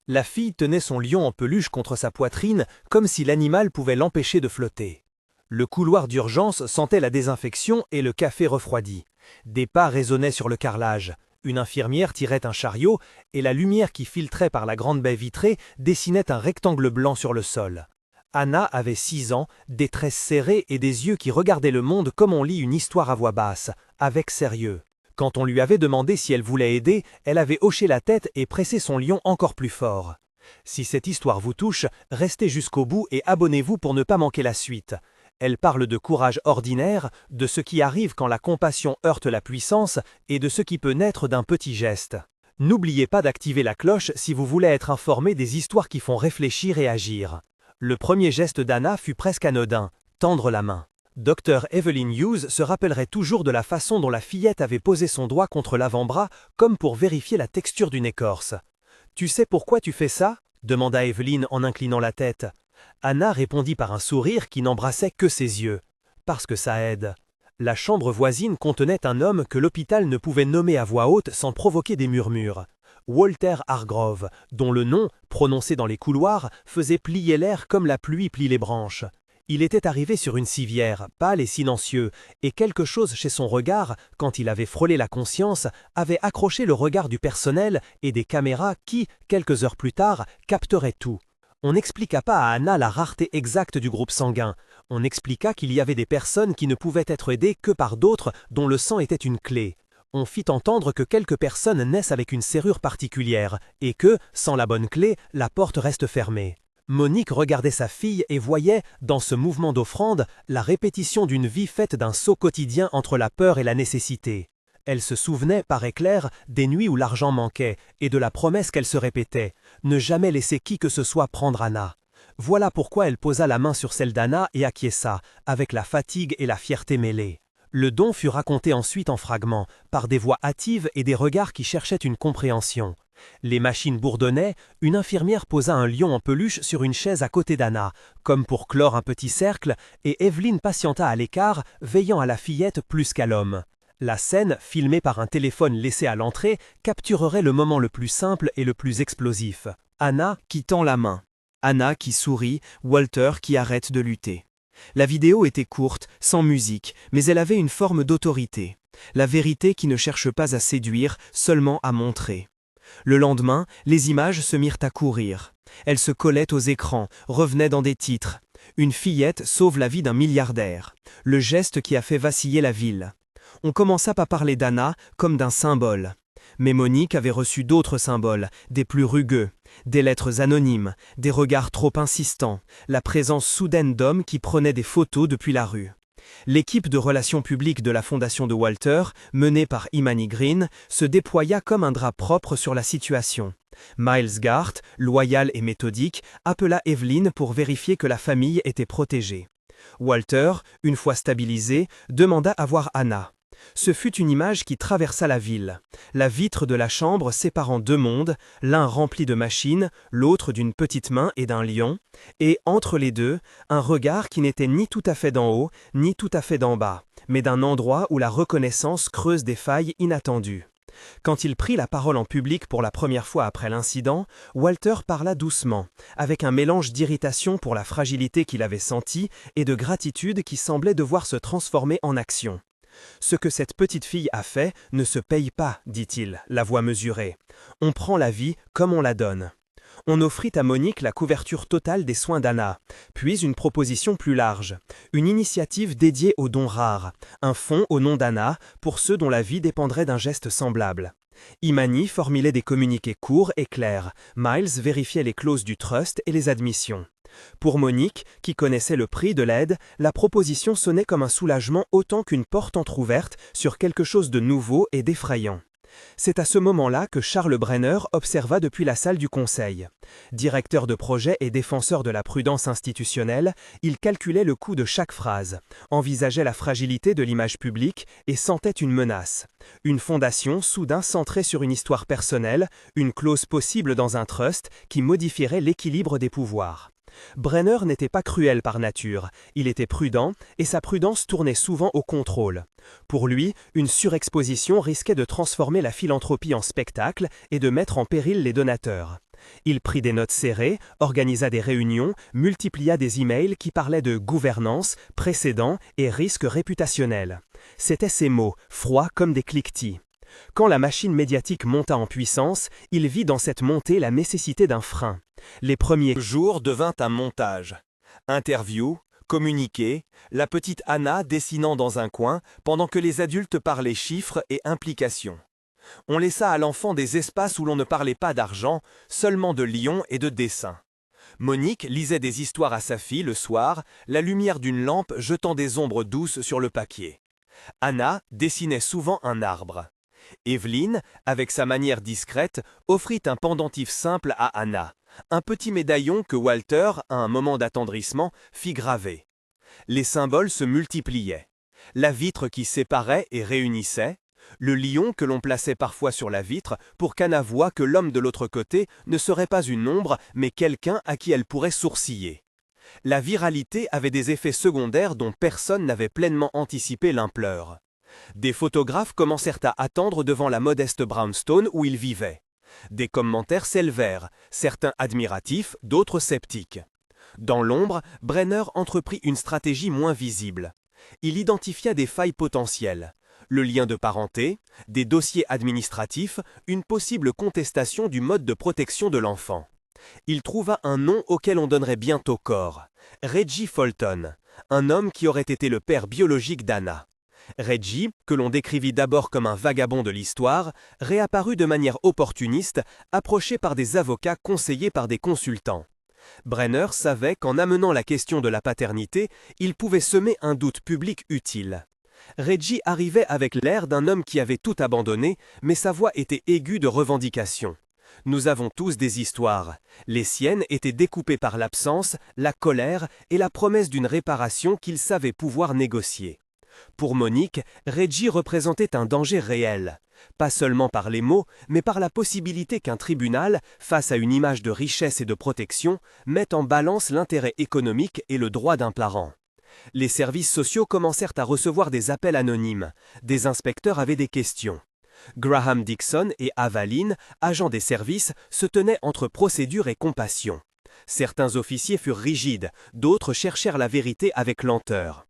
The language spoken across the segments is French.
La fille tenait son lion en peluche contre sa poitrine, comme si l'animal pouvait l'empêcher de flotter. Le couloir d'urgence sentait la désinfection et le café refroidi. Des pas résonnaient sur le carrelage. Une infirmière tirait un chariot, et la lumière qui filtrait par la grande baie vitrée dessinait un rectangle blanc sur le sol. Anna avait 6 ans, des tresses serrées et des yeux qui regardaient le monde comme on lit une histoire à voix basse, avec sérieux. Quand on lui avait demandé si elle voulait aider, elle avait hoché la tête et pressé son lion encore plus fort. Si cette histoire vous touche, restez jusqu'au bout et abonnez-vous pour ne pas manquer la suite. Elle parle de courage ordinaire, de ce qui arrive quand la compassion heurte la puissance et de ce qui peut naître d'un petit geste. N'oubliez pas d'activer la cloche si vous voulez être informé des histoires qui font réfléchir et agir. Le premier geste d'Anna fut presque anodin, tendre la main. Dr Evelyn Hughes se rappellerait toujours de la façon dont la fillette avait posé son doigt contre l'avant-bras comme pour vérifier la texture d'une écorce. « Tu sais pourquoi tu fais ça ?» demanda Evelyn en inclinant la tête. Anna répondit par un sourire qui n'embrassait que ses yeux. « Parce que ça aide. » La chambre voisine contenait un homme que l'hôpital ne pouvait nommer à voix haute sans provoquer des murmures. Walter Hargrove, dont le nom, prononcé dans les couloirs, faisait plier l'air comme la pluie plie les branches. Il était arrivé sur une civière, pâle et silencieux, et quelque chose chez son regard, quand il avait frôlé la conscience, avait accroché le regard du personnel et des caméras qui, quelques heures plus tard, capteraient tout. On n'expliqua pas à Anna la rareté exacte du groupe sanguin. On expliqua qu'il y avait des personnes qui ne pouvaient être aidées que par d'autres dont le sang était une clé. On fit entendre que quelques personnes naissent avec une serrure particulière, et que, sans la bonne clé, la porte reste fermée. Monique regardait sa fille et voyait, dans ce mouvement d'offrande, la répétition d'une vie faite d'un saut quotidien entre la peur et la nécessité. Elle se souvenait, par éclair, des nuits où l'argent manquait, et de la promesse qu'elle se répétait, ne jamais laisser qui que ce soit prendre Anna. Voilà pourquoi elle posa la main sur celle d'Anna et acquiesça, avec la fatigue et la fierté mêlées. Le don fut raconté ensuite en fragments, par des voix hâtives et des regards qui cherchaient une compréhension. Les machines bourdonnaient, une infirmière posa un lion en peluche sur une chaise à côté d'Anna, comme pour clore un petit cercle, et Evelyn patienta à l'écart, veillant à la fillette plus qu'à l'homme. La scène, filmée par un téléphone laissé à l'entrée, capturerait le moment le plus simple et le plus explosif. Anna qui tend la main. Anna qui sourit, Walter qui arrête de lutter. La vidéo était courte, sans musique, mais elle avait une forme d'autorité. La vérité qui ne cherche pas à séduire, seulement à montrer. Le lendemain, les images se mirent à courir. Elles se collaient aux écrans, revenaient dans des titres. Une fillette sauve la vie d'un milliardaire. Le geste qui a fait vaciller la ville. On commença par parler d'Anna comme d'un symbole. Mais Monique avait reçu d'autres symboles, des plus rugueux, des lettres anonymes, des regards trop insistants, la présence soudaine d'hommes qui prenaient des photos depuis la rue. L'équipe de relations publiques de la fondation de Walter, menée par Imani Green, se déploya comme un drap propre sur la situation. Miles Gart, loyal et méthodique, appela Evelyn pour vérifier que la famille était protégée. Walter, une fois stabilisé, demanda à voir Anna. Ce fut une image qui traversa la ville. La vitre de la chambre séparant deux mondes, l'un rempli de machines, l'autre d'une petite main et d'un lion, et entre les deux, un regard qui n'était ni tout à fait d'en haut, ni tout à fait d'en bas, mais d'un endroit où la reconnaissance creuse des failles inattendues. Quand il prit la parole en public pour la première fois après l'incident, Walter parla doucement, avec un mélange d'irritation pour la fragilité qu'il avait sentie et de gratitude qui semblait devoir se transformer en action. « Ce que cette petite fille a fait ne se paye pas, dit-il, la voix mesurée. On prend la vie comme on la donne. » On offrit à Monique la couverture totale des soins d'Anna, puis une proposition plus large, une initiative dédiée aux dons rares, un fonds au nom d'Anna pour ceux dont la vie dépendrait d'un geste semblable. Imani formulait des communiqués courts et clairs, Miles vérifiait les clauses du trust et les admissions. Pour Monique, qui connaissait le prix de l'aide, la proposition sonnait comme un soulagement autant qu'une porte entr'ouverte sur quelque chose de nouveau et d'effrayant. C'est à ce moment-là que Charles Brenner observa depuis la salle du conseil. Directeur de projet et défenseur de la prudence institutionnelle, il calculait le coût de chaque phrase, envisageait la fragilité de l'image publique et sentait une menace. Une fondation soudain centrée sur une histoire personnelle, une clause possible dans un trust qui modifierait l'équilibre des pouvoirs. Brenner n'était pas cruel par nature, il était prudent et sa prudence tournait souvent au contrôle. Pour lui, une surexposition risquait de transformer la philanthropie en spectacle et de mettre en péril les donateurs. Il prit des notes serrées, organisa des réunions, multiplia des emails qui parlaient de gouvernance, précédents et risques réputationnels. C'étaient ces mots, froids comme des cliquetis. Quand la machine médiatique monta en puissance, il vit dans cette montée la nécessité d'un frein. Les premiers jours devinrent un montage. Interview, communiqué, la petite Anna dessinant dans un coin pendant que les adultes parlaient chiffres et implications. On laissa à l'enfant des espaces où l'on ne parlait pas d'argent, seulement de lions et de dessins. Monique lisait des histoires à sa fille le soir, la lumière d'une lampe jetant des ombres douces sur le papier. Anna dessinait souvent un arbre. Evelyne, avec sa manière discrète, offrit un pendentif simple à Anna, un petit médaillon que Walter, à un moment d'attendrissement, fit graver. Les symboles se multipliaient. La vitre qui séparait et réunissait, le lion que l'on plaçait parfois sur la vitre pour qu'Anna voie que l'homme de l'autre côté ne serait pas une ombre, mais quelqu'un à qui elle pourrait sourciller. La viralité avait des effets secondaires dont personne n'avait pleinement anticipé l'ampleur. Des photographes commencèrent à attendre devant la modeste brownstone où ils vivaient. Des commentaires s'élevèrent, certains admiratifs, d'autres sceptiques. Dans l'ombre, Brenner entreprit une stratégie moins visible. Il identifia des failles potentielles. Le lien de parenté, des dossiers administratifs, une possible contestation du mode de protection de l'enfant. Il trouva un nom auquel on donnerait bientôt corps. Reggie Fulton, un homme qui aurait été le père biologique d'Anna. Reggie, que l'on décrivit d'abord comme un vagabond de l'histoire, réapparut de manière opportuniste, approché par des avocats conseillés par des consultants. Brenner savait qu'en amenant la question de la paternité, il pouvait semer un doute public utile. Reggie arrivait avec l'air d'un homme qui avait tout abandonné, mais sa voix était aiguë de revendication. Nous avons tous des histoires. Les siennes étaient découpées par l'absence, la colère et la promesse d'une réparation qu'il savait pouvoir négocier. Pour Monique, Reggie représentait un danger réel. Pas seulement par les mots, mais par la possibilité qu'un tribunal, face à une image de richesse et de protection, mette en balance l'intérêt économique et le droit d'un parent. Les services sociaux commencèrent à recevoir des appels anonymes. Des inspecteurs avaient des questions. Graham Dixon et Avaline, agents des services, se tenaient entre procédure et compassion. Certains officiers furent rigides, d'autres cherchèrent la vérité avec lenteur.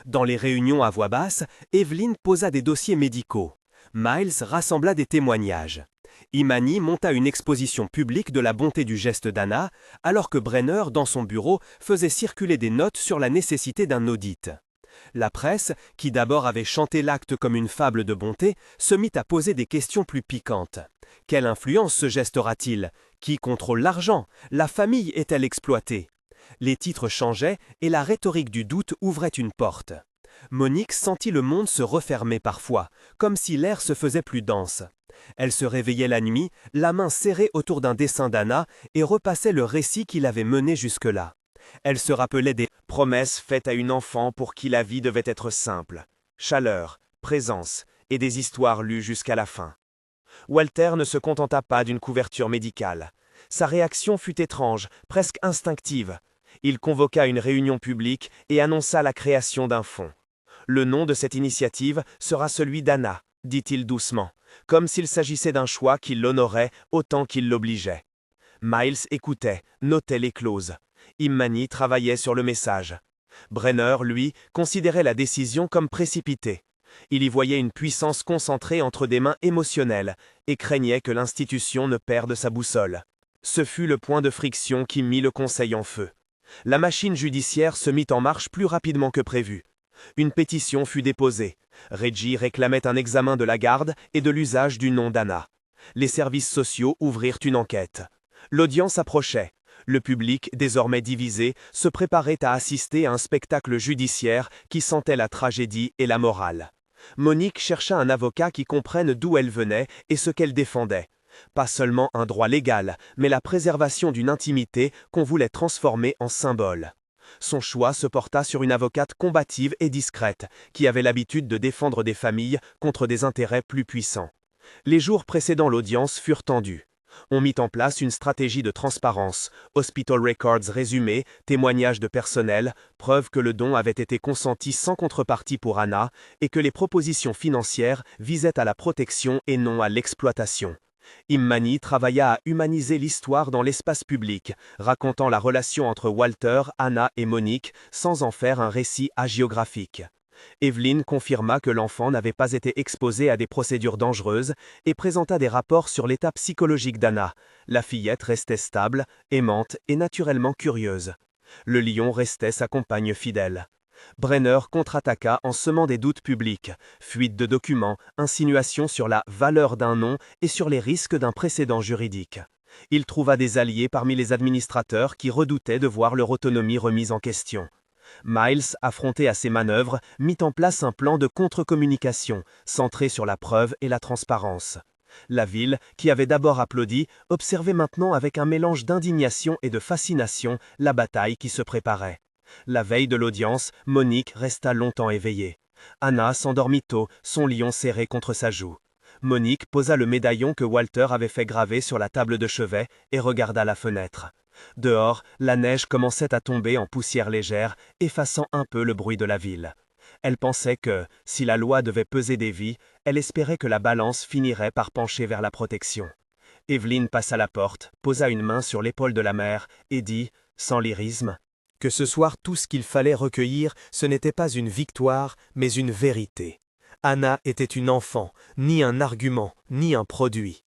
Dans les réunions à voix basse, Evelyne posa des dossiers médicaux. Miles rassembla des témoignages. Imani monta une exposition publique de la bonté du geste d'Anna, alors que Brenner, dans son bureau, faisait circuler des notes sur la nécessité d'un audit. La presse, qui d'abord avait chanté l'acte comme une fable de bonté, se mit à poser des questions plus piquantes. Quelle influence ce geste aura-t-il? Qui contrôle l'argent? La famille est-elle exploitée? Les titres changeaient et la rhétorique du doute ouvrait une porte. Monique sentit le monde se refermer parfois, comme si l'air se faisait plus dense. Elle se réveillait la nuit, la main serrée autour d'un dessin d'Anna et repassait le récit qui l'avait menée jusque-là. Elle se rappelait des promesses faites à une enfant pour qui la vie devait être simple, chaleur, présence et des histoires lues jusqu'à la fin. Walter ne se contenta pas d'une couverture médicale. Sa réaction fut étrange, presque instinctive. Il convoqua une réunion publique et annonça la création d'un fonds. Le nom de cette initiative sera celui d'Anna, dit-il doucement, comme s'il s'agissait d'un choix qui l'honorait autant qu'il l'obligeait. Miles écoutait, notait les clauses. Imani travaillait sur le message. Brenner, lui, considérait la décision comme précipitée. Il y voyait une puissance concentrée entre des mains émotionnelles et craignait que l'institution ne perde sa boussole. Ce fut le point de friction qui mit le conseil en feu. La machine judiciaire se mit en marche plus rapidement que prévu. Une pétition fut déposée. Reggie réclamait un examen de la garde et de l'usage du nom d'Anna. Les services sociaux ouvrirent une enquête. L'audience approchait. Le public, désormais divisé, se préparait à assister à un spectacle judiciaire qui sentait la tragédie et la morale. Monique chercha un avocat qui comprenne d'où elle venait et ce qu'elle défendait. Pas seulement un droit légal, mais la préservation d'une intimité qu'on voulait transformer en symbole. Son choix se porta sur une avocate combative et discrète, qui avait l'habitude de défendre des familles contre des intérêts plus puissants. Les jours précédant l'audience furent tendus. On mit en place une stratégie de transparence, Hospital Records résumés, témoignages de personnel, preuve que le don avait été consenti sans contrepartie pour Anna et que les propositions financières visaient à la protection et non à l'exploitation. Immani travailla à humaniser l'histoire dans l'espace public, racontant la relation entre Walter, Anna et Monique sans en faire un récit hagiographique. Evelyn confirma que l'enfant n'avait pas été exposé à des procédures dangereuses et présenta des rapports sur l'état psychologique d'Anna. La fillette restait stable, aimante et naturellement curieuse. Le lion restait sa compagne fidèle. Brenner contre-attaqua en semant des doutes publics, fuite de documents, insinuations sur la valeur d'un nom et sur les risques d'un précédent juridique. Il trouva des alliés parmi les administrateurs qui redoutaient de voir leur autonomie remise en question. Miles, affronté à ces manœuvres, mit en place un plan de contre-communication, centré sur la preuve et la transparence. La ville, qui avait d'abord applaudi, observait maintenant avec un mélange d'indignation et de fascination la bataille qui se préparait. La veille de l'audience, Monique resta longtemps éveillée. Anna s'endormit tôt, son lion serré contre sa joue. Monique posa le médaillon que Walter avait fait graver sur la table de chevet et regarda la fenêtre. Dehors, la neige commençait à tomber en poussière légère, effaçant un peu le bruit de la ville. Elle pensait que, si la loi devait peser des vies, elle espérait que la balance finirait par pencher vers la protection. Evelyn passa la porte, posa une main sur l'épaule de la mère et dit, sans lyrisme, que ce soir tout ce qu'il fallait recueillir, ce n'était pas une victoire, mais une vérité. Anna était une enfant, ni un argument, ni un produit.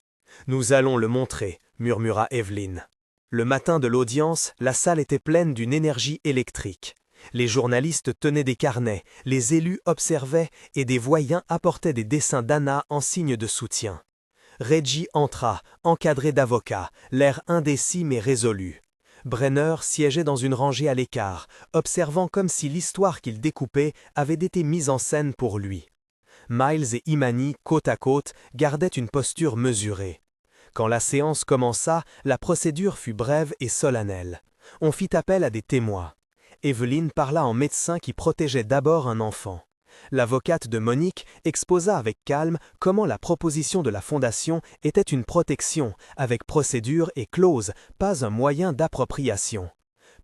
Nous allons le montrer, murmura Evelyn. Le matin de l'audience, la salle était pleine d'une énergie électrique. Les journalistes tenaient des carnets, les élus observaient et des voyants apportaient des dessins d'Anna en signe de soutien. Reggie entra, encadré d'avocats, l'air indécis mais résolu. Brenner siégeait dans une rangée à l'écart, observant comme si l'histoire qu'il découpait avait été mise en scène pour lui. Miles et Immani, côte à côte, gardaient une posture mesurée. Quand la séance commença, la procédure fut brève et solennelle. On fit appel à des témoins. Evelyn parla en médecin qui protégeait d'abord un enfant. L'avocate de Monique exposa avec calme comment la proposition de la Fondation était une protection, avec procédure et clause, pas un moyen d'appropriation.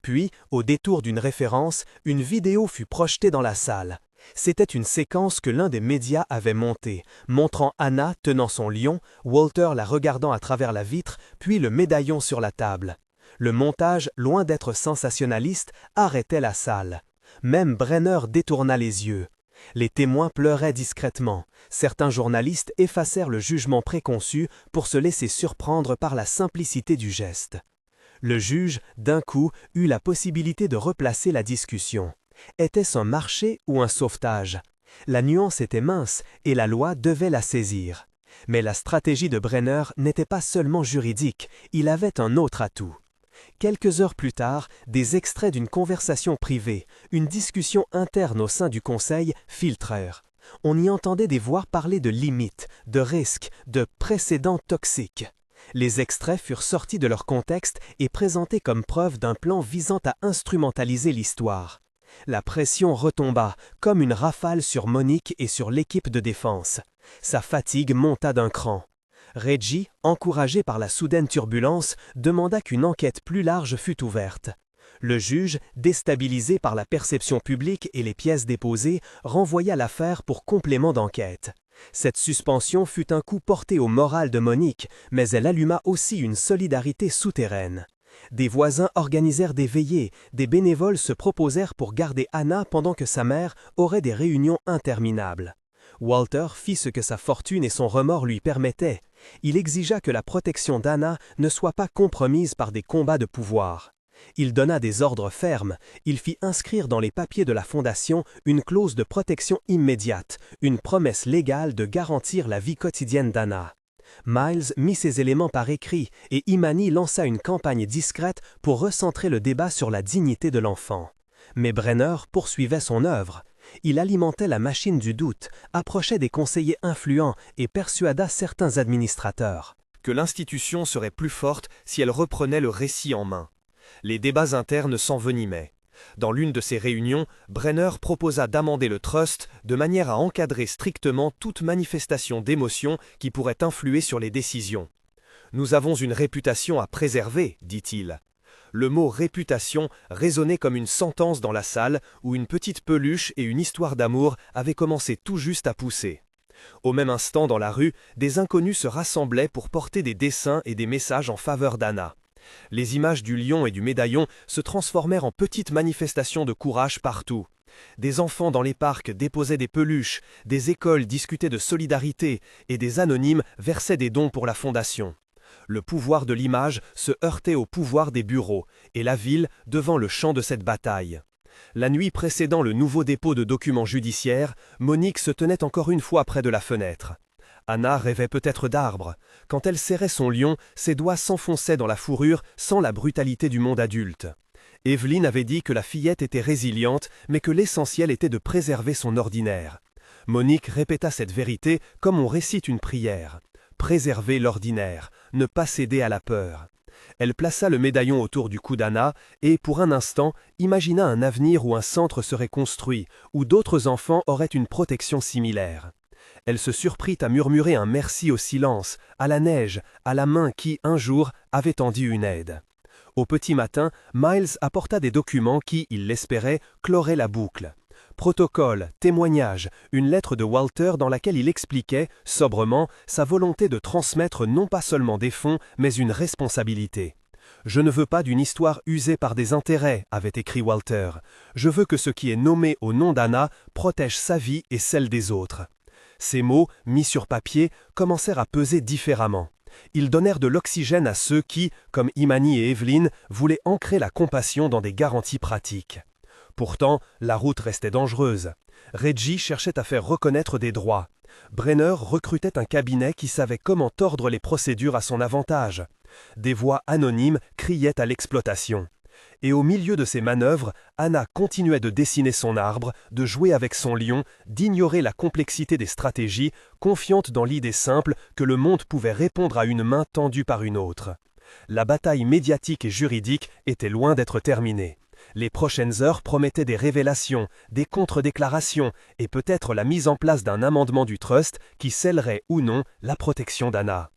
Puis, au détour d'une référence, une vidéo fut projetée dans la salle. C'était une séquence que l'un des médias avait montée, montrant Anna tenant son lion, Walter la regardant à travers la vitre, puis le médaillon sur la table. Le montage, loin d'être sensationnaliste, arrêtait la salle. Même Brenner détourna les yeux. Les témoins pleuraient discrètement. Certains journalistes effacèrent le jugement préconçu pour se laisser surprendre par la simplicité du geste. Le juge, d'un coup, eut la possibilité de replacer la discussion. Était-ce un marché ou un sauvetage? La nuance était mince et la loi devait la saisir. Mais la stratégie de Brenner n'était pas seulement juridique, il avait un autre atout. Quelques heures plus tard, des extraits d'une conversation privée, une discussion interne au sein du conseil, filtrèrent. On y entendait des voix parler de limites, de risques, de précédents toxiques. Les extraits furent sortis de leur contexte et présentés comme preuve d'un plan visant à instrumentaliser l'histoire. La pression retomba, comme une rafale sur Monique et sur l'équipe de défense. Sa fatigue monta d'un cran. Reggie, encouragé par la soudaine turbulence, demanda qu'une enquête plus large fût ouverte. Le juge, déstabilisé par la perception publique et les pièces déposées, renvoya l'affaire pour complément d'enquête. Cette suspension fut un coup porté au moral de Monique, mais elle alluma aussi une solidarité souterraine. Des voisins organisèrent des veillées, des bénévoles se proposèrent pour garder Anna pendant que sa mère aurait des réunions interminables. Walter fit ce que sa fortune et son remords lui permettaient. Il exigea que la protection d'Anna ne soit pas compromise par des combats de pouvoir. Il donna des ordres fermes, il fit inscrire dans les papiers de la Fondation une clause de protection immédiate, une promesse légale de garantir la vie quotidienne d'Anna. Miles mit ces éléments par écrit et Immani lança une campagne discrète pour recentrer le débat sur la dignité de l'enfant. Mais Brenner poursuivait son œuvre. Il alimentait la machine du doute, approchait des conseillers influents et persuada certains administrateurs que l'institution serait plus forte si elle reprenait le récit en main. Les débats internes s'envenimaient. Dans l'une de ces réunions, Brenner proposa d'amender le trust de manière à encadrer strictement toute manifestation d'émotion qui pourrait influer sur les décisions. « Nous avons une réputation à préserver », dit-il. Le mot « réputation » résonnait comme une sentence dans la salle où une petite peluche et une histoire d'amour avaient commencé tout juste à pousser. Au même instant, dans la rue, des inconnus se rassemblaient pour porter des dessins et des messages en faveur d'Anna. Les images du lion et du médaillon se transformèrent en petites manifestations de courage partout. Des enfants dans les parcs déposaient des peluches, des écoles discutaient de solidarité et des anonymes versaient des dons pour la fondation. Le pouvoir de l'image se heurtait au pouvoir des bureaux, et la ville devant le champ de cette bataille. La nuit précédant le nouveau dépôt de documents judiciaires, Monique se tenait encore une fois près de la fenêtre. Anna rêvait peut-être d'arbres. Quand elle serrait son lion, ses doigts s'enfonçaient dans la fourrure sans la brutalité du monde adulte. Evelyne avait dit que la fillette était résiliente, mais que l'essentiel était de préserver son ordinaire. Monique répéta cette vérité comme on récite une prière. Préserver l'ordinaire, ne pas céder à la peur. Elle plaça le médaillon autour du cou d'Anna et, pour un instant, imagina un avenir où un centre serait construit, où d'autres enfants auraient une protection similaire. Elle se surprit à murmurer un merci au silence, à la neige, à la main qui, un jour, avait tendu une aide. Au petit matin, Miles apporta des documents qui, il l'espérait, cloraient la boucle. Protocole, témoignage, une lettre de Walter dans laquelle il expliquait, sobrement, sa volonté de transmettre non pas seulement des fonds, mais une responsabilité. « Je ne veux pas d'une histoire usée par des intérêts », avait écrit Walter. « Je veux que ce qui est nommé au nom d'Anna protège sa vie et celle des autres. » Ces mots, mis sur papier, commencèrent à peser différemment. Ils donnèrent de l'oxygène à ceux qui, comme Imani et Evelyne, voulaient ancrer la compassion dans des garanties pratiques. Pourtant, la route restait dangereuse. Reggie cherchait à faire reconnaître des droits. Brenner recrutait un cabinet qui savait comment tordre les procédures à son avantage. Des voix anonymes criaient à l'exploitation. Et au milieu de ces manœuvres, Anna continuait de dessiner son arbre, de jouer avec son lion, d'ignorer la complexité des stratégies, confiante dans l'idée simple que le monde pouvait répondre à une main tendue par une autre. La bataille médiatique et juridique était loin d'être terminée. Les prochaines heures promettaient des révélations, des contre-déclarations et peut-être la mise en place d'un amendement du trust qui scellerait ou non la protection d'Anna.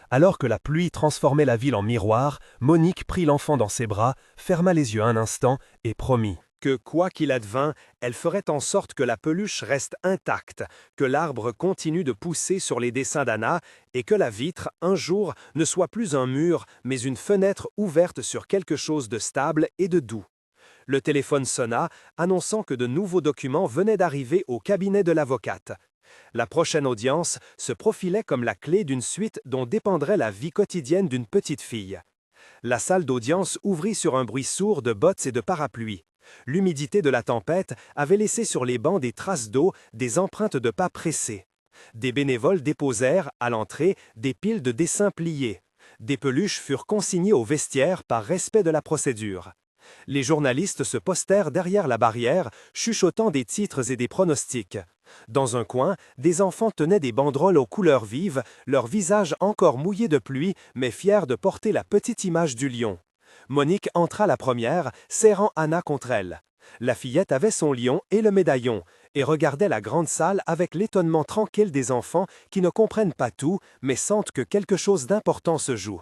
Alors que la pluie transformait la ville en miroir, Monique prit l'enfant dans ses bras, ferma les yeux un instant et promit que, quoi qu'il advint, elle ferait en sorte que la peluche reste intacte, que l'arbre continue de pousser sur les dessins d'Anna et que la vitre, un jour, ne soit plus un mur, mais une fenêtre ouverte sur quelque chose de stable et de doux. Le téléphone sonna, annonçant que de nouveaux documents venaient d'arriver au cabinet de l'avocate. La prochaine audience se profilait comme la clé d'une suite dont dépendrait la vie quotidienne d'une petite fille. La salle d'audience ouvrit sur un bruit sourd de bottes et de parapluies. L'humidité de la tempête avait laissé sur les bancs des traces d'eau, des empreintes de pas pressés. Des bénévoles déposèrent, à l'entrée, des piles de dessins pliés. Des peluches furent consignées au vestiaire par respect de la procédure. Les journalistes se postèrent derrière la barrière, chuchotant des titres et des pronostics. Dans un coin, des enfants tenaient des banderoles aux couleurs vives, leurs visages encore mouillés de pluie, mais fiers de porter la petite image du lion. Monique entra la première, serrant Anna contre elle. La fillette avait son lion et le médaillon, et regardait la grande salle avec l'étonnement tranquille des enfants qui ne comprennent pas tout, mais sentent que quelque chose d'important se joue.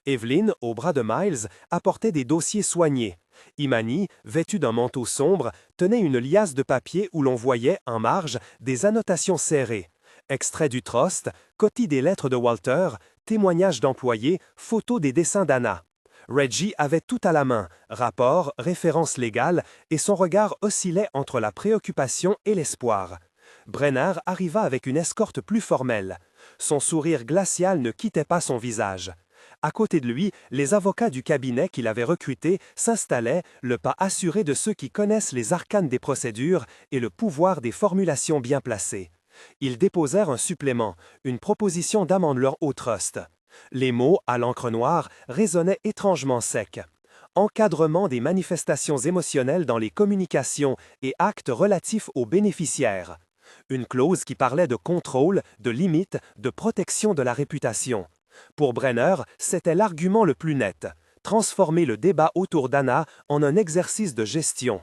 Evelyne, au bras de Miles, apportait des dossiers soignés. Imani, vêtue d'un manteau sombre, tenait une liasse de papier où l'on voyait, en marge, des annotations serrées. Extraits du trust, copie des lettres de Walter, témoignages d'employés, photos des dessins d'Anna. Reggie avait tout à la main, rapports, références légales, et son regard oscillait entre la préoccupation et l'espoir. Brenner arriva avec une escorte plus formelle. Son sourire glacial ne quittait pas son visage. À côté de lui, les avocats du cabinet qu'il avait recruté s'installaient, le pas assuré de ceux qui connaissent les arcanes des procédures et le pouvoir des formulations bien placées. Ils déposèrent un supplément, une proposition d'amendement au trust. Les mots, à l'encre noire, résonnaient étrangement secs. Encadrement des manifestations émotionnelles dans les communications et actes relatifs aux bénéficiaires. Une clause qui parlait de contrôle, de limite, de protection de la réputation. Pour Brenner, c'était l'argument le plus net. Transformer le débat autour d'Anna en un exercice de gestion.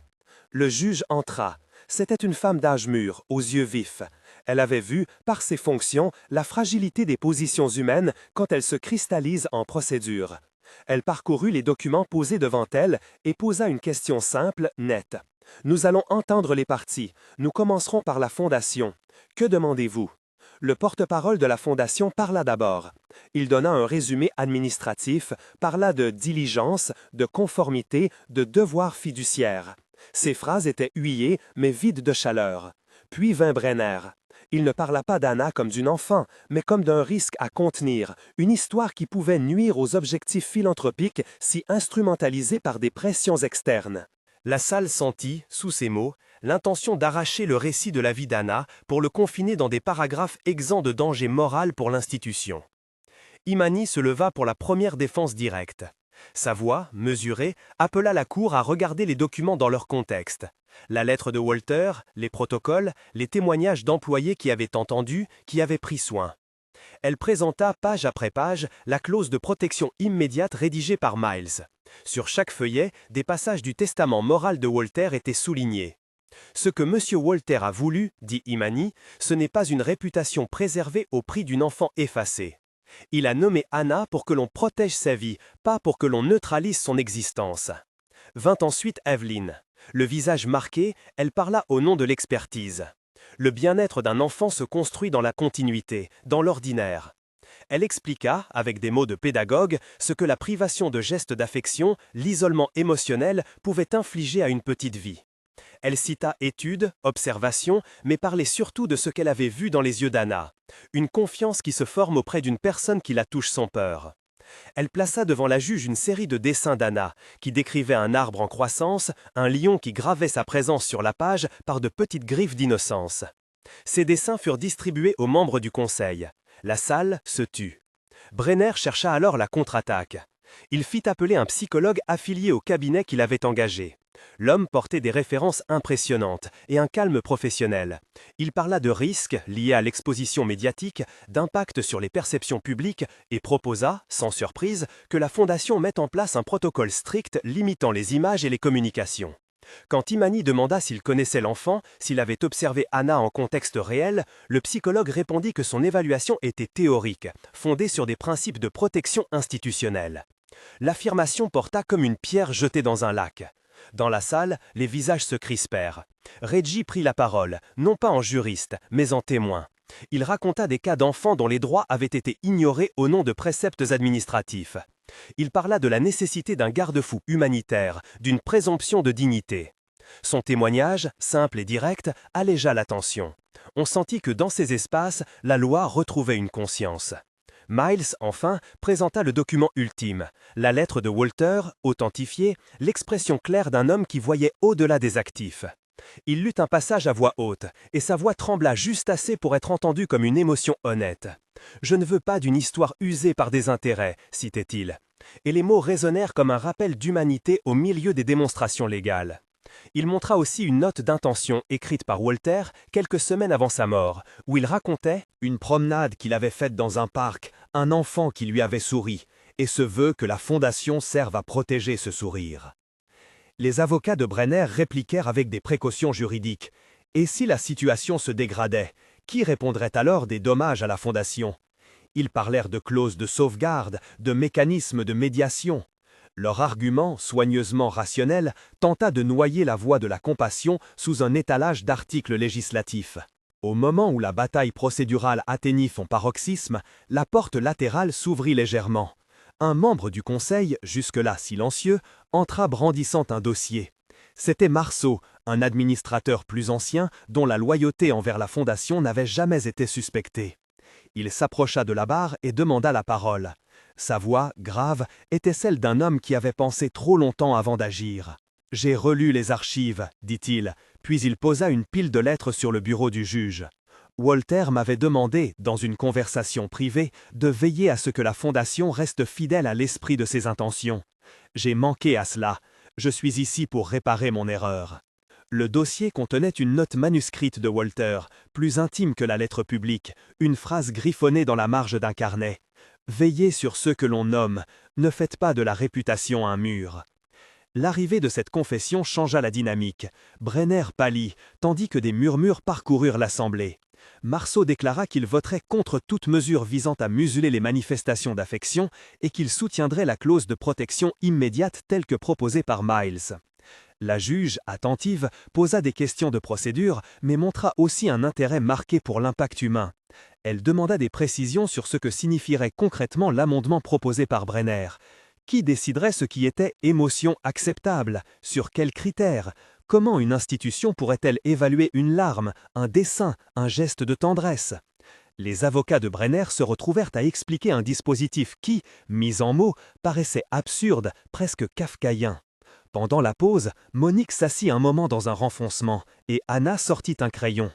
Le juge entra. C'était une femme d'âge mûr, aux yeux vifs. Elle avait vu, par ses fonctions, la fragilité des positions humaines quand elles se cristallisent en procédure. Elle parcourut les documents posés devant elle et posa une question simple, nette. « Nous allons entendre les parties. Nous commencerons par la fondation. Que demandez-vous » Le porte-parole de la Fondation parla d'abord. Il donna un résumé administratif, parla de diligence, de conformité, de devoir fiduciaire. Ces phrases étaient huillées, mais vides de chaleur. Puis vint Brenner. Il ne parla pas d'Anna comme d'une enfant, mais comme d'un risque à contenir, une histoire qui pouvait nuire aux objectifs philanthropiques si instrumentalisée par des pressions externes. La salle sentit, sous ces mots, l'intention d'arracher le récit de la vie d'Anna pour le confiner dans des paragraphes exempts de danger moral pour l'institution. Imani se leva pour la première défense directe. Sa voix, mesurée, appela la cour à regarder les documents dans leur contexte. La lettre de Walter, les protocoles, les témoignages d'employés qui avaient entendu, qui avaient pris soin. Elle présenta page après page la clause de protection immédiate rédigée par Miles. Sur chaque feuillet, des passages du testament moral de Walter étaient soulignés. Ce que M. Walter a voulu, dit Imani, ce n'est pas une réputation préservée au prix d'une enfant effacée. Il a nommé Anna pour que l'on protège sa vie, pas pour que l'on neutralise son existence. Vint ensuite Evelyn. Le visage marqué, elle parla au nom de l'expertise. Le bien-être d'un enfant se construit dans la continuité, dans l'ordinaire. Elle expliqua, avec des mots de pédagogue, ce que la privation de gestes d'affection, l'isolement émotionnel, pouvait infliger à une petite vie. Elle cita études, observations, mais parlait surtout de ce qu'elle avait vu dans les yeux d'Anna. Une confiance qui se forme auprès d'une personne qui la touche sans peur. Elle plaça devant la juge une série de dessins d'Anna, qui décrivaient un arbre en croissance, un lion qui gravait sa présence sur la page par de petites griffes d'innocence. Ces dessins furent distribués aux membres du conseil. La salle se tut. Brenner chercha alors la contre-attaque. Il fit appeler un psychologue affilié au cabinet qu'il avait engagé. L'homme portait des références impressionnantes et un calme professionnel. Il parla de risques liés à l'exposition médiatique, d'impact sur les perceptions publiques et proposa, sans surprise, que la Fondation mette en place un protocole strict limitant les images et les communications. Quand Imani demanda s'il connaissait l'enfant, s'il avait observé Anna en contexte réel, le psychologue répondit que son évaluation était théorique, fondée sur des principes de protection institutionnelle. L'affirmation porta comme une pierre jetée dans un lac. Dans la salle, les visages se crispèrent. Reggie prit la parole, non pas en juriste, mais en témoin. Il raconta des cas d'enfants dont les droits avaient été ignorés au nom de préceptes administratifs. Il parla de la nécessité d'un garde-fou humanitaire, d'une présomption de dignité. Son témoignage, simple et direct, allégea la tension. On sentit que dans ces espaces, la loi retrouvait une conscience. Miles, enfin, présenta le document ultime, la lettre de Walter, authentifiée, l'expression claire d'un homme qui voyait au-delà des actifs. Il lut un passage à voix haute, et sa voix trembla juste assez pour être entendue comme une émotion honnête. « Je ne veux pas d'une histoire usée par des intérêts », citait-il. Et les mots résonnèrent comme un rappel d'humanité au milieu des démonstrations légales. Il montra aussi une note d'intention écrite par Walter quelques semaines avant sa mort, où il racontait une promenade qu'il avait faite dans un parc, un enfant qui lui avait souri, et se veut que la Fondation serve à protéger ce sourire. Les avocats de Brenner répliquèrent avec des précautions juridiques. Et si la situation se dégradait, qui répondrait alors des dommages à la Fondation? Ils parlèrent de clauses de sauvegarde, de mécanismes de médiation. Leur argument, soigneusement rationnel, tenta de noyer la voix de la compassion sous un étalage d'articles législatifs. Au moment où la bataille procédurale atteignit son paroxysme, la porte latérale s'ouvrit légèrement. Un membre du conseil, jusque-là silencieux, entra brandissant un dossier. C'était Marceau, un administrateur plus ancien dont la loyauté envers la Fondation n'avait jamais été suspectée. Il s'approcha de la barre et demanda la parole. Sa voix, grave, était celle d'un homme qui avait pensé trop longtemps avant d'agir. « J'ai relu les archives, dit-il, puis il posa une pile de lettres sur le bureau du juge. Walter m'avait demandé, dans une conversation privée, de veiller à ce que la Fondation reste fidèle à l'esprit de ses intentions. J'ai manqué à cela. Je suis ici pour réparer mon erreur. » Le dossier contenait une note manuscrite de Walter, plus intime que la lettre publique, une phrase griffonnée dans la marge d'un carnet. « Veillez sur ceux que l'on nomme, ne faites pas de la réputation un mur. » L'arrivée de cette confession changea la dynamique. Brenner pâlit, tandis que des murmures parcoururent l'Assemblée. Marceau déclara qu'il voterait contre toute mesure visant à museler les manifestations d'affection et qu'il soutiendrait la clause de protection immédiate telle que proposée par Miles. La juge, attentive, posa des questions de procédure, mais montra aussi un intérêt marqué pour l'impact humain. Elle demanda des précisions sur ce que signifierait concrètement l'amendement proposé par Brenner. Qui déciderait ce qui était émotion acceptable? Sur quels critères? Comment une institution pourrait-elle évaluer une larme, un dessin, un geste de tendresse? Les avocats de Brenner se retrouvèrent à expliquer un dispositif qui, mis en mots, paraissait absurde, presque kafkaïen. Pendant la pause, Monique s'assit un moment dans un renfoncement, et Anna sortit un crayon.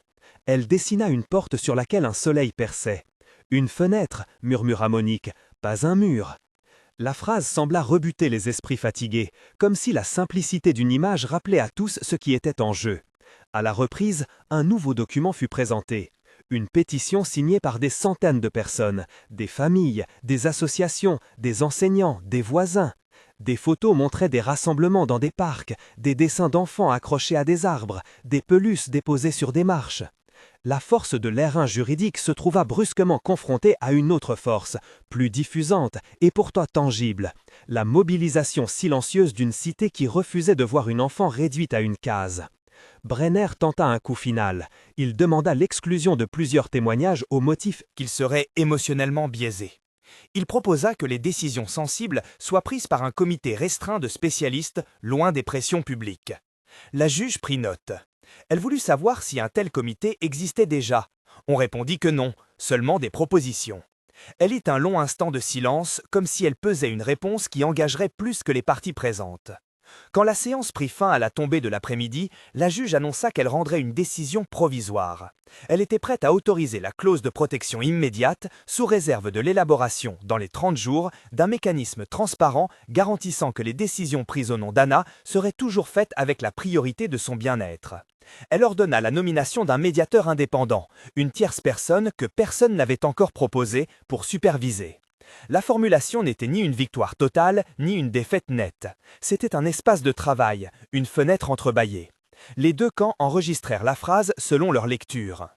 Elle dessina une porte sur laquelle un soleil perçait. « Une fenêtre », murmura Monique, « pas un mur ». La phrase sembla rebuter les esprits fatigués, comme si la simplicité d'une image rappelait à tous ce qui était en jeu. À la reprise, un nouveau document fut présenté. Une pétition signée par des centaines de personnes, des familles, des associations, des enseignants, des voisins. Des photos montraient des rassemblements dans des parcs, des dessins d'enfants accrochés à des arbres, des peluches déposées sur des marches. La force de l'airain juridique se trouva brusquement confrontée à une autre force, plus diffusante et pourtant tangible, la mobilisation silencieuse d'une cité qui refusait de voir une enfant réduite à une case. Brenner tenta un coup final. Il demanda l'exclusion de plusieurs témoignages au motif qu'il serait émotionnellement biaisé. Il proposa que les décisions sensibles soient prises par un comité restreint de spécialistes loin des pressions publiques. La juge prit note. Elle voulut savoir si un tel comité existait déjà. On répondit que non, seulement des propositions. Elle eut un long instant de silence, comme si elle pesait une réponse qui engagerait plus que les parties présentes. Quand la séance prit fin à la tombée de l'après-midi, la juge annonça qu'elle rendrait une décision provisoire. Elle était prête à autoriser la clause de protection immédiate sous réserve de l'élaboration, dans les 30 jours, d'un mécanisme transparent garantissant que les décisions prises au nom d'Anna seraient toujours faites avec la priorité de son bien-être. Elle ordonna la nomination d'un médiateur indépendant, une tierce personne que personne n'avait encore proposée pour superviser. La formulation n'était ni une victoire totale, ni une défaite nette. C'était un espace de travail, une fenêtre entrebâillée. Les deux camps enregistrèrent la phrase selon leur lecture.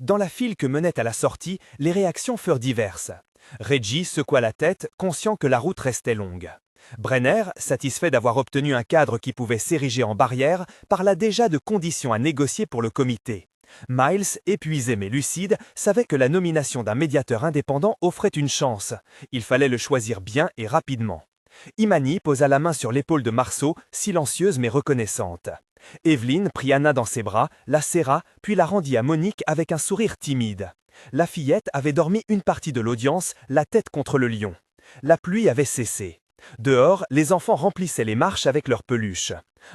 Dans la file que menait à la sortie, les réactions furent diverses. Reggie secoua la tête, conscient que la route restait longue. Brenner, satisfait d'avoir obtenu un cadre qui pouvait s'ériger en barrière, parla déjà de conditions à négocier pour le comité. Miles, épuisé mais lucide, savait que la nomination d'un médiateur indépendant offrait une chance. Il fallait le choisir bien et rapidement. Imani posa la main sur l'épaule de Marceau, silencieuse mais reconnaissante. Evelyn prit Anna dans ses bras, la serra, puis la rendit à Monique avec un sourire timide. La fillette avait dormi une partie de l'audience, la tête contre le lion. La pluie avait cessé. Dehors, les enfants remplissaient les marches avec leurs peluches.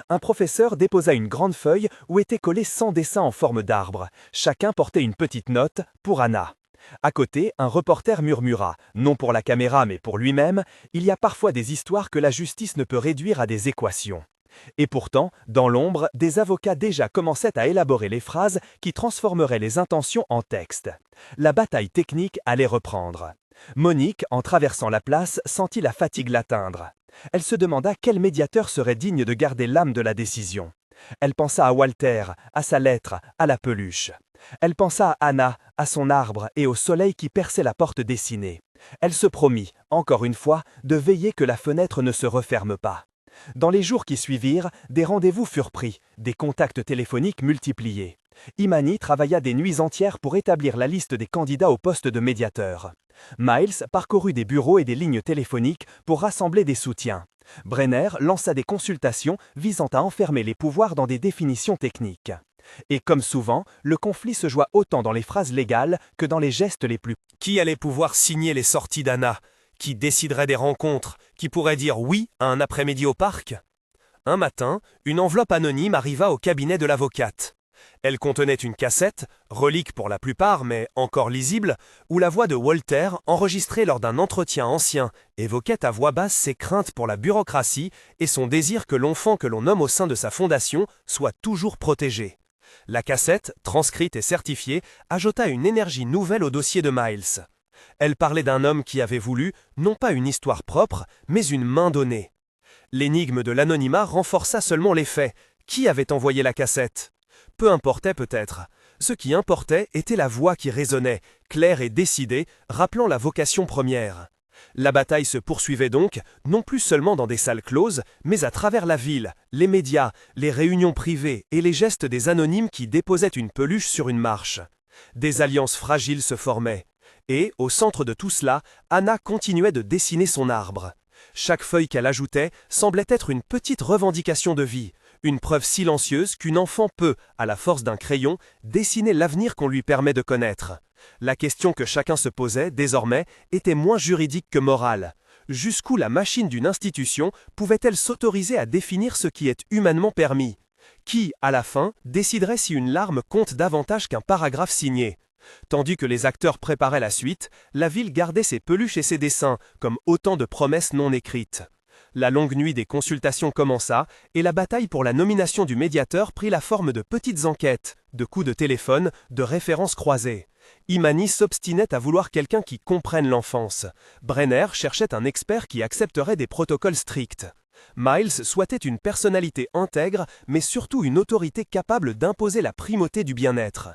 Un professeur déposa une grande feuille où étaient collés 100 dessins en forme d'arbre. Chacun portait une petite note pour Anna. À côté, un reporter murmura, non pour la caméra mais pour lui-même, il y a parfois des histoires que la justice ne peut réduire à des équations. Et pourtant, dans l'ombre, des avocats déjà commençaient à élaborer les phrases qui transformeraient les intentions en texte. La bataille technique allait reprendre. Monique, en traversant la place, sentit la fatigue l'atteindre. Elle se demanda quel médiateur serait digne de garder l'âme de la décision. Elle pensa à Walter, à sa lettre, à la peluche. Elle pensa à Anna, à son arbre et au soleil qui perçait la porte dessinée. Elle se promit, encore une fois, de veiller que la fenêtre ne se referme pas. Dans les jours qui suivirent, des rendez-vous furent pris, des contacts téléphoniques multipliés. Imani travailla des nuits entières pour établir la liste des candidats au poste de médiateur. Miles parcourut des bureaux et des lignes téléphoniques pour rassembler des soutiens. Brenner lança des consultations visant à enfermer les pouvoirs dans des définitions techniques. Et comme souvent, le conflit se joua autant dans les phrases légales que dans les gestes les plus... Qui allait pouvoir signer les sorties d'Anna? Qui déciderait des rencontres? Qui pourrait dire oui à un après-midi au parc? Un matin, une enveloppe anonyme arriva au cabinet de l'avocate. Elle contenait une cassette, relique pour la plupart mais encore lisible, où la voix de Walter, enregistrée lors d'un entretien ancien, évoquait à voix basse ses craintes pour la bureaucratie et son désir que l'enfant que l'on nomme au sein de sa fondation soit toujours protégé. La cassette, transcrite et certifiée, ajoute une énergie nouvelle au dossier de Miles. Elle parlait d'un homme qui avait voulu, non pas une histoire propre, mais une main donnée. L'énigme de l'anonymat renforça seulement les faits. Qui avait envoyé la cassette? Peu importait peut-être. Ce qui importait était la voix qui résonnait, claire et décidée, rappelant la vocation première. La bataille se poursuivait donc, non plus seulement dans des salles closes, mais à travers la ville, les médias, les réunions privées et les gestes des anonymes qui déposaient une peluche sur une marche. Des alliances fragiles se formaient. Et, au centre de tout cela, Anna continuait de dessiner son arbre. Chaque feuille qu'elle ajoutait semblait être une petite revendication de vie, une preuve silencieuse qu'une enfant peut, à la force d'un crayon, dessiner l'avenir qu'on lui permet de connaître. La question que chacun se posait, désormais, était moins juridique que morale. Jusqu'où la machine d'une institution pouvait-elle s'autoriser à définir ce qui est humainement permis? Qui, à la fin, déciderait si une larme compte davantage qu'un paragraphe signé? Tandis que les acteurs préparaient la suite, la ville gardait ses peluches et ses dessins, comme autant de promesses non écrites. La longue nuit des consultations commença, et la bataille pour la nomination du médiateur prit la forme de petites enquêtes, de coups de téléphone, de références croisées. Imani s'obstinait à vouloir quelqu'un qui comprenne l'enfance. Brenner cherchait un expert qui accepterait des protocoles stricts. Miles souhaitait une personnalité intègre, mais surtout une autorité capable d'imposer la primauté du bien-être.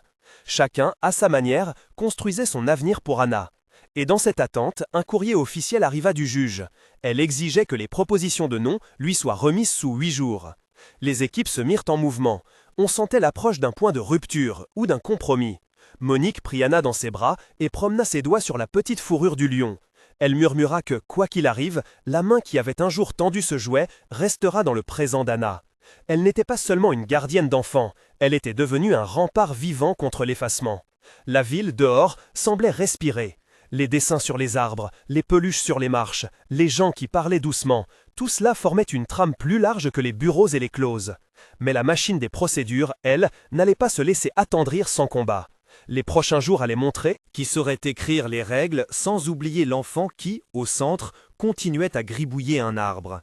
Chacun, à sa manière, construisait son avenir pour Anna. Et dans cette attente, un courrier officiel arriva du juge. Elle exigeait que les propositions de nom lui soient remises sous 8 jours. Les équipes se mirent en mouvement. On sentait l'approche d'un point de rupture ou d'un compromis. Monique prit Anna dans ses bras et promena ses doigts sur la petite fourrure du lion. Elle murmura que, quoi qu'il arrive, la main qui avait un jour tendu ce jouet restera dans le présent d'Anna. Elle n'était pas seulement une gardienne d'enfants, elle était devenue un rempart vivant contre l'effacement. La ville, dehors, semblait respirer. Les dessins sur les arbres, les peluches sur les marches, les gens qui parlaient doucement, tout cela formait une trame plus large que les bureaux et les clauses. Mais la machine des procédures, elle, n'allait pas se laisser attendrir sans combat. Les prochains jours allaient montrer qui saurait écrire les règles sans oublier l'enfant qui, au centre, continuait à gribouiller un arbre.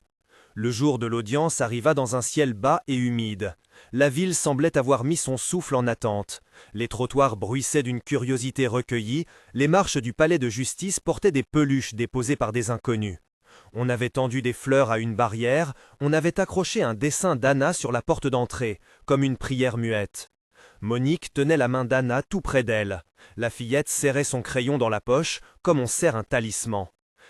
Le jour de l'audience arriva dans un ciel bas et humide. La ville semblait avoir mis son souffle en attente. Les trottoirs bruissaient d'une curiosité recueillie, les marches du palais de justice portaient des peluches déposées par des inconnus. On avait tendu des fleurs à une barrière, on avait accroché un dessin d'Anna sur la porte d'entrée, comme une prière muette. Monique tenait la main d'Anna tout près d'elle. La fillette serrait son crayon dans la poche, comme on serre un talisman.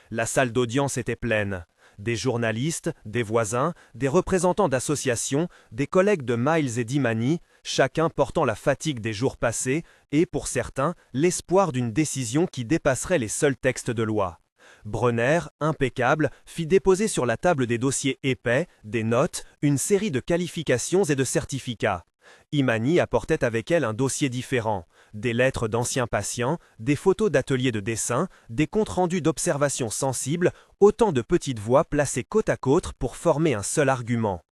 La salle d'audience était pleine. Des journalistes, des voisins, des représentants d'associations, des collègues de Miles et d'Imani, chacun portant la fatigue des jours passés et, pour certains, l'espoir d'une décision qui dépasserait les seuls textes de loi. Brenner, impeccable, fit déposer sur la table des dossiers épais, des notes, une série de qualifications et de certificats. Imani apportait avec elle un dossier différent, des lettres d'anciens patients, des photos d'ateliers de dessin, des comptes rendus d'observations sensibles, autant de petites voix placées côte à côte pour former un seul argument.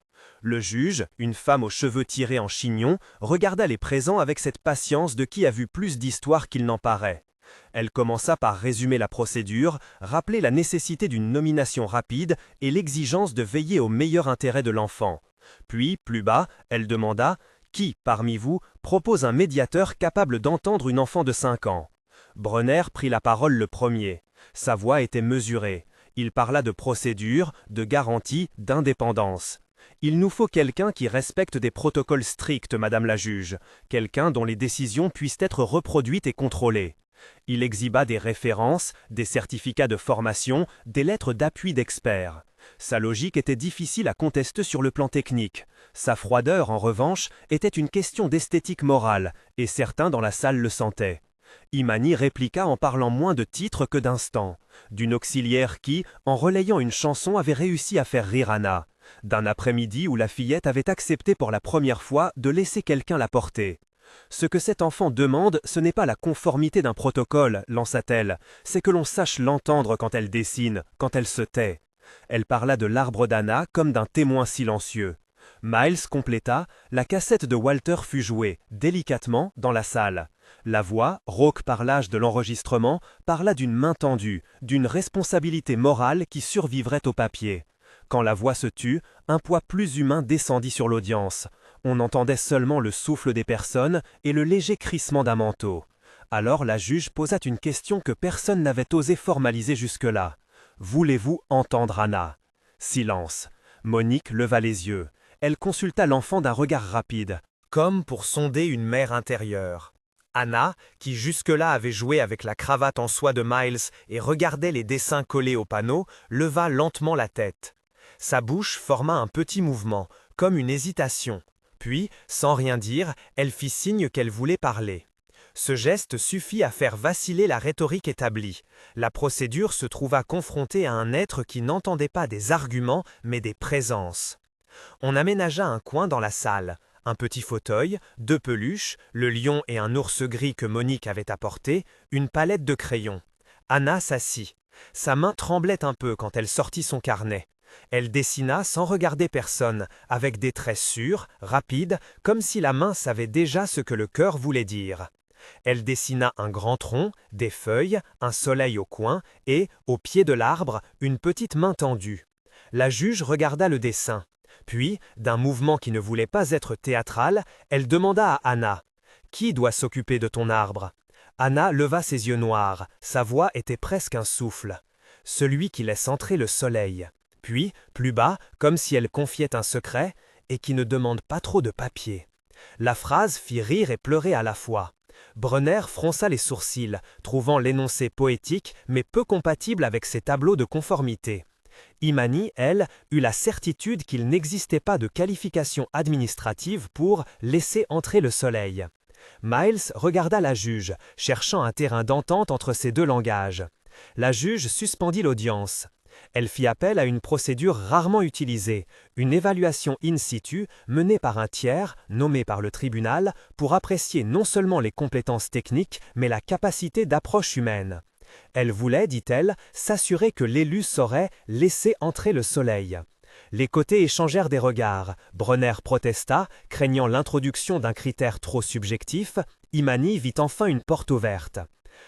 Le juge, une femme aux cheveux tirés en chignon, regarda les présents avec cette patience de qui a vu plus d'histoire qu'il n'en paraît. Elle commença par résumer la procédure, rappeler la nécessité d'une nomination rapide et l'exigence de veiller au meilleur intérêt de l'enfant. Puis, plus bas, elle demanda « Qui, parmi vous, propose un médiateur capable d'entendre une enfant de 5 ans ?» Brenner prit la parole le premier. Sa voix était mesurée. Il parla de procédure, de garantie, d'indépendance. « Il nous faut quelqu'un qui respecte des protocoles stricts, Madame la juge, quelqu'un dont les décisions puissent être reproduites et contrôlées. » Il exhiba des références, des certificats de formation, des lettres d'appui d'experts. Sa logique était difficile à contester sur le plan technique. Sa froideur, en revanche, était une question d'esthétique morale, et certains dans la salle le sentaient. Imani répliqua en parlant moins de titres que d'instants, d'une auxiliaire qui, en relayant une chanson, avait réussi à faire rire Anna, d'un après-midi où la fillette avait accepté pour la première fois de laisser quelqu'un la porter. Ce que cet enfant demande, ce n'est pas la conformité d'un protocole, lança-t-elle, c'est que l'on sache l'entendre quand elle dessine, quand elle se tait. Elle parla de l'arbre d'Anna comme d'un témoin silencieux. Miles compléta, la cassette de Walter fut jouée, délicatement, dans la salle. La voix, rauque par l'âge de l'enregistrement, parla d'une main tendue, d'une responsabilité morale qui survivrait au papier. Quand la voix se tut, un poids plus humain descendit sur l'audience. On entendait seulement le souffle des personnes et le léger crissement d'un manteau. Alors la juge posa une question que personne n'avait osé formaliser jusque-là. « Voulez-vous entendre Anna ?» Silence. Monique leva les yeux. Elle consulta l'enfant d'un regard rapide, comme pour sonder une mer intérieure. Anna, qui jusque-là avait joué avec la cravate en soie de Miles et regardait les dessins collés au panneau, leva lentement la tête. Sa bouche forma un petit mouvement, comme une hésitation. Puis, sans rien dire, elle fit signe qu'elle voulait parler. Ce geste suffit à faire vaciller la rhétorique établie. La procédure se trouva confrontée à un être qui n'entendait pas des arguments, mais des présences. On aménagea un coin dans la salle, un petit fauteuil, 2 peluches, le lion et un ours gris que Monique avait apporté, une palette de crayons. Anna s'assit. Sa main tremblait un peu quand elle sortit son carnet. Elle dessina sans regarder personne, avec des traits sûrs, rapides, comme si la main savait déjà ce que le cœur voulait dire. Elle dessina un grand tronc, des feuilles, un soleil au coin et, au pied de l'arbre, une petite main tendue. La juge regarda le dessin. Puis, d'un mouvement qui ne voulait pas être théâtral, elle demanda à Anna « Qui doit s'occuper de ton arbre ?» Anna leva ses yeux noirs, sa voix était presque un souffle. « Celui qui laisse entrer le soleil. » Puis, plus bas, comme si elle confiait un secret, « et qui ne demande pas trop de papier. » La phrase fit rire et pleurer à la fois. Brenner fronça les sourcils, trouvant l'énoncé poétique mais peu compatible avec ses tableaux de conformité. Imani, elle, eut la certitude qu'il n'existait pas de qualification administrative pour « laisser entrer le soleil ». Miles regarda la juge, cherchant un terrain d'entente entre ces 2 langages. La juge suspendit l'audience. Elle fit appel à une procédure rarement utilisée, une évaluation in situ menée par un tiers, nommé par le tribunal, pour apprécier non seulement les compétences techniques, mais la capacité d'approche humaine. Elle voulait, dit-elle, s'assurer que l'élu saurait « laisser entrer le soleil ». Les côtés échangèrent des regards. Brenner protesta, craignant l'introduction d'un critère trop subjectif. Imani vit enfin une porte ouverte.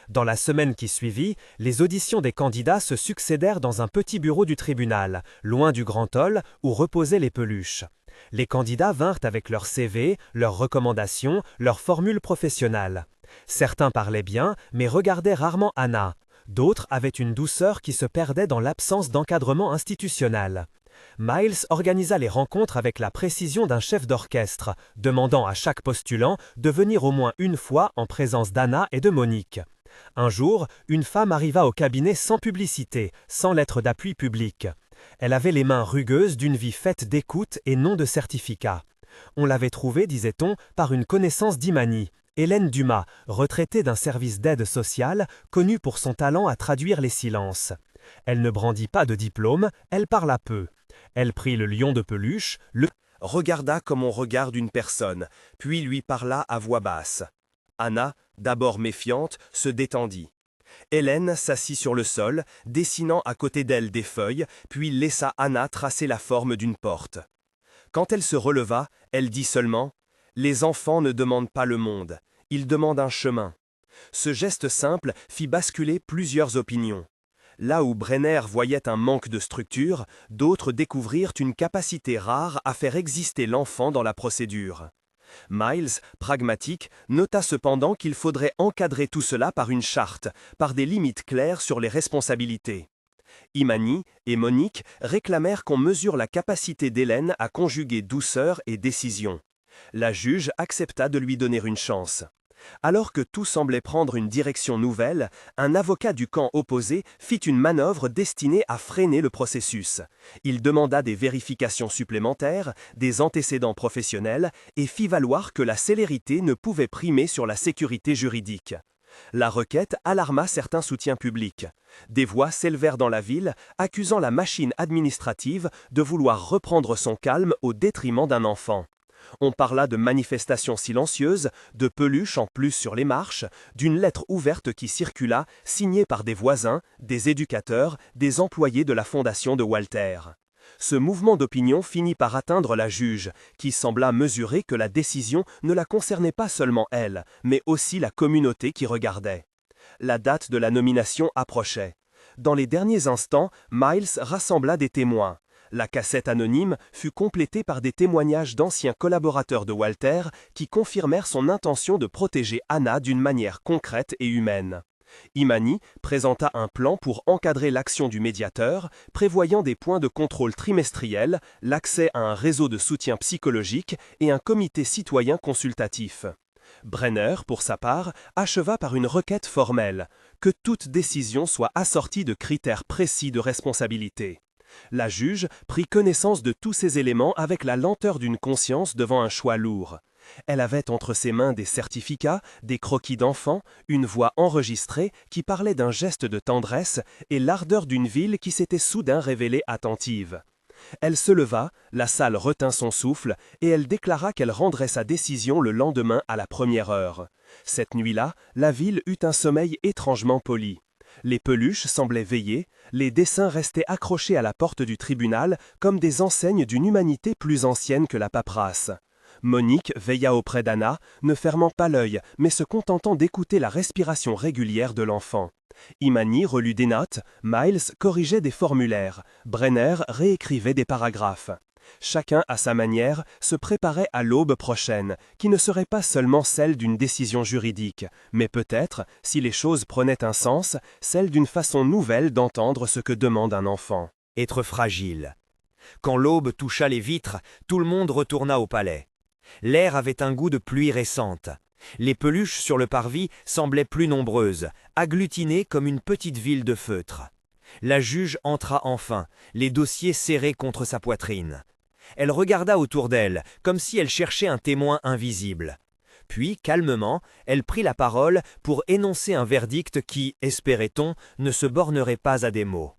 Dans la semaine qui suivit, les auditions des candidats se succédèrent dans un petit bureau du tribunal, loin du grand hall où reposaient les peluches. Les candidats vinrent avec leurs CV, leurs recommandations, leurs formules professionnelles. Certains parlaient bien, mais regardaient rarement Anna. D'autres avaient une douceur qui se perdait dans l'absence d'encadrement institutionnel. Miles organisa les rencontres avec la précision d'un chef d'orchestre, demandant à chaque postulant de venir au moins une fois en présence d'Anna et de Monique. Un jour, une femme arriva au cabinet sans publicité, sans lettre d'appui publique. Elle avait les mains rugueuses d'une vie faite d'écoute et non de certificat. On l'avait trouvée, disait-on, par une connaissance d'Imani, Hélène Dumas, retraitée d'un service d'aide sociale, connue pour son talent à traduire les silences. Elle ne brandit pas de diplôme, elle parla peu. Elle prit le lion de peluche, regarda comme on regarde une personne, puis lui parla à voix basse. Anna, d'abord méfiante, se détendit. Hélène s'assit sur le sol, dessinant à côté d'elle des feuilles, puis laissa Anna tracer la forme d'une porte. Quand elle se releva, elle dit seulement « Les enfants ne demandent pas le monde, ils demandent un chemin ». Ce geste simple fit basculer plusieurs opinions. Là où Brenner voyait un manque de structure, d'autres découvrirent une capacité rare à faire exister l'enfant dans la procédure. Miles, pragmatique, nota cependant qu'il faudrait encadrer tout cela par une charte, par des limites claires sur les responsabilités. Imani et Monique réclamèrent qu'on mesure la capacité d'Hélène à conjuguer douceur et décision. La juge accepta de lui donner une chance. Alors que tout semblait prendre une direction nouvelle, un avocat du camp opposé fit une manœuvre destinée à freiner le processus. Il demanda des vérifications supplémentaires, des antécédents professionnels et fit valoir que la célérité ne pouvait primer sur la sécurité juridique. La requête alarma certains soutiens publics. Des voix s'élevèrent dans la ville, accusant la machine administrative de vouloir reprendre son calme au détriment d'un enfant. On parla de manifestations silencieuses, de peluches en plus sur les marches, d'une lettre ouverte qui circula, signée par des voisins, des éducateurs, des employés de la fondation de Walter. Ce mouvement d'opinion finit par atteindre la juge, qui sembla mesurer que la décision ne la concernait pas seulement elle, mais aussi la communauté qui regardait. La date de la nomination approchait. Dans les derniers instants, Miles rassembla des témoins. La cassette anonyme fut complétée par des témoignages d'anciens collaborateurs de Walter qui confirmèrent son intention de protéger Anna d'une manière concrète et humaine. Imani présenta un plan pour encadrer l'action du médiateur, prévoyant des points de contrôle trimestriels, l'accès à un réseau de soutien psychologique et un comité citoyen consultatif. Brenner, pour sa part, acheva par une requête formelle, que toute décision soit assortie de critères précis de responsabilité. La juge prit connaissance de tous ces éléments avec la lenteur d'une conscience devant un choix lourd. Elle avait entre ses mains des certificats, des croquis d'enfants, une voix enregistrée qui parlait d'un geste de tendresse et l'ardeur d'une ville qui s'était soudain révélée attentive. Elle se leva, la salle retint son souffle, et elle déclara qu'elle rendrait sa décision le lendemain à la première heure. Cette nuit-là, la ville eut un sommeil étrangement poli. Les peluches semblaient veiller, les dessins restaient accrochés à la porte du tribunal comme des enseignes d'une humanité plus ancienne que la paperasse. Monique veilla auprès d'Anna, ne fermant pas l'œil, mais se contentant d'écouter la respiration régulière de l'enfant. Imani relut des notes, Miles corrigeait des formulaires, Brenner réécrivait des paragraphes. Chacun, à sa manière, se préparait à l'aube prochaine, qui ne serait pas seulement celle d'une décision juridique, mais peut-être, si les choses prenaient un sens, celle d'une façon nouvelle d'entendre ce que demande un enfant. Être fragile. Quand l'aube toucha les vitres, tout le monde retourna au palais. L'air avait un goût de pluie récente. Les peluches sur le parvis semblaient plus nombreuses, agglutinées comme une petite ville de feutre. La juge entra enfin, les dossiers serrés contre sa poitrine. Elle regarda autour d'elle, comme si elle cherchait un témoin invisible. Puis, calmement, elle prit la parole pour énoncer un verdict qui, espérait-on, ne se bornerait pas à des mots.